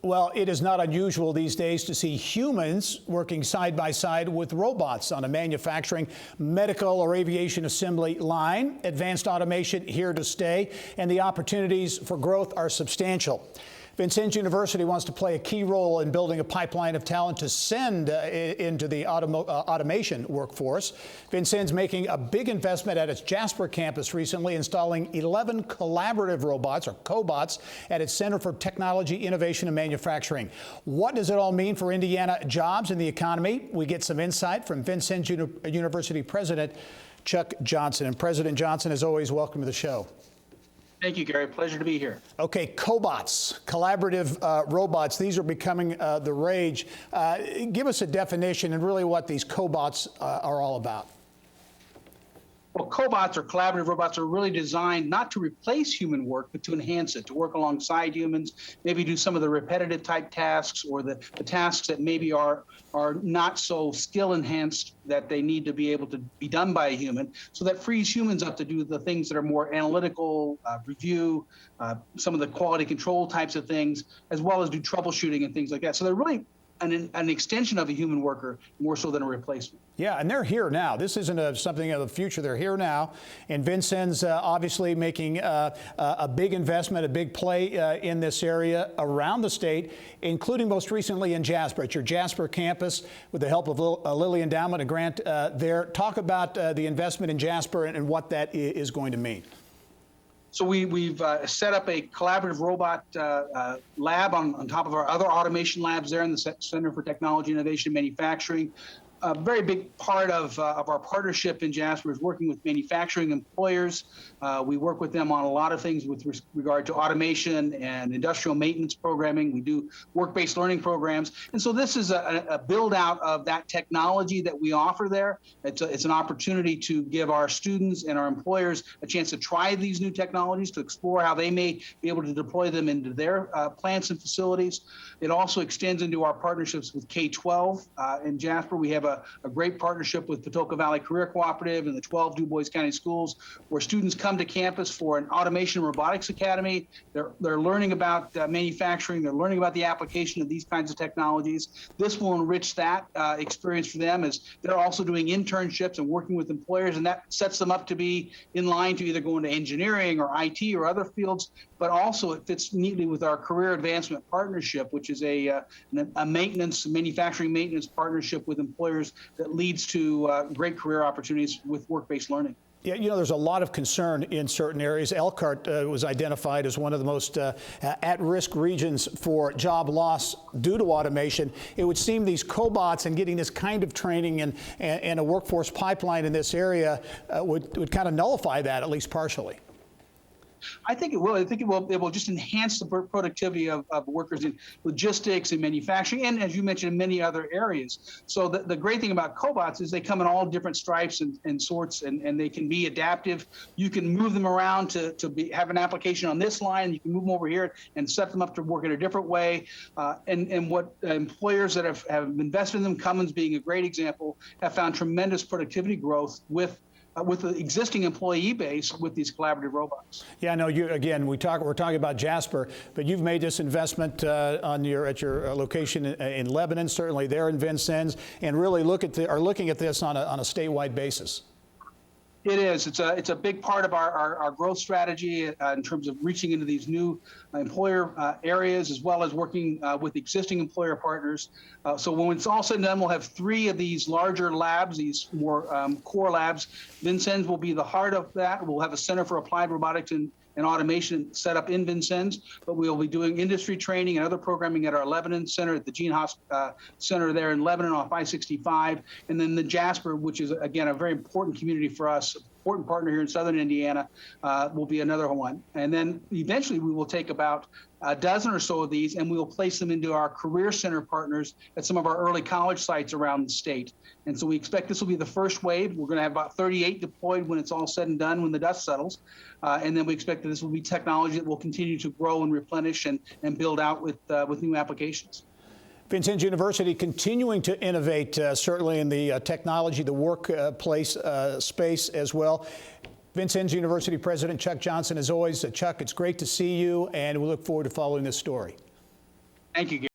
Well, it is not unusual these days to see humans working side by side with robots on a manufacturing, medical, or aviation assembly line. Advanced automation here to stay, and the opportunities for growth are substantial. Vincennes University wants to play a key role in building a pipeline of talent to send into the automation workforce. Vincennes making a big investment at its Jasper campus recently, installing 11 collaborative robots, or cobots, at its Center for Technology, Innovation, and Manufacturing. What does it all mean for Indiana jobs and the economy? We get some insight from Vincennes University President Chuck Johnson. And President Johnson, as always, welcome to the show. Thank you, Gary. Pleasure to be here. Okay, cobots, collaborative robots, these are becoming the rage. Give us a definition and really what these cobots are all about. Well, cobots, or collaborative robots, are really designed not to replace human work, but to enhance it, to work alongside humans, maybe do some of the repetitive type tasks, or the tasks that maybe are not so skill enhanced that they need to be able to be done by a human. So that frees humans up to do the things that are more analytical, review, some of the quality control types of things, as well as do troubleshooting and things like that. So they're really an extension of a human worker, more so than a replacement. Yeah, and they're here now. This isn't something of the future. They're here now. And Vincennes obviously making a big investment, a big play in this area around the state, including most recently in Jasper, at your Jasper campus, with the help of Lilly Endowment, a grant there. Talk about the investment in Jasper and what that is going to mean. So we've set up a collaborative robot lab on top of our other automation labs there in the Center for Technology, Innovation, and Manufacturing. A very big part of our partnership in Jasper is working with manufacturing employers. We work with them on a lot of things with regard to automation and industrial maintenance programming. We do work-based learning programs. And so this is a build-out of that technology that we offer there. It's an opportunity to give our students and our employers a chance to try these new technologies, to explore how they may be able to deploy them into their plants and facilities. It also extends into our partnerships with K-12 in Jasper. We have a great partnership with Patoka Valley Career Cooperative and the 12 Dubois County schools, where students come to campus for an automation and robotics academy. They're learning about manufacturing. They're learning about the application of these kinds of technologies. This will enrich that experience for them, as they're also doing internships and working with employers, and that sets them up to be in line to either go into engineering or IT or other fields. But also it fits neatly with our career advancement partnership, which is a manufacturing maintenance partnership with employers that leads to great career opportunities with work-based learning. Yeah, you know, there's a lot of concern in certain areas. Elkhart was identified as one of the most at-risk regions for job loss due to automation. It would seem these cobots and getting this kind of training and a workforce pipeline in this area would kind of nullify that, at least partially. I think it will. I think it will just enhance the productivity of workers in logistics and manufacturing, and as you mentioned, in many other areas. So the great thing about cobots is they come in all different stripes and sorts, and they can be adaptive. You can move them around to have an application on this line. You can move them over here and set them up to work in a different way. And what employers that have invested in them, Cummins being a great example, have found tremendous productivity growth with the existing employee base with these collaborative robots. Yeah, no. We're talking about Jasper, but you've made this investment at your location in Lebanon, certainly there in Vincennes, and really are looking at this on a statewide basis. It is. It's a big part of our growth strategy in terms of reaching into these new employer areas, as well as working with existing employer partners. So when it's all said and done, we'll have 3 of these larger labs, these more core labs. Vincennes will be the heart of that. We'll have a Center for Applied Robotics and automation set up in Vincennes, but we'll be doing industry training and other programming at our Lebanon Center, at the Gene Center there in Lebanon off I-65, and then the Jasper, which is, again, a very important community for us, important partner here in southern Indiana, will be another one. And then eventually we will take about a dozen or so of these, and we will place them into our career center partners at some of our early college sites around the state. And so we expect this will be the first wave. We're going to have about 38 deployed when it's all said and done, when the dust settles. And then we expect that this will be technology that will continue to grow and replenish and build out with new applications. Vincennes University continuing to innovate, certainly in the technology, the workplace space as well. Vincennes University President Chuck Johnson, as always. Chuck, it's great to see you, and we look forward to following this story. Thank you, Gary.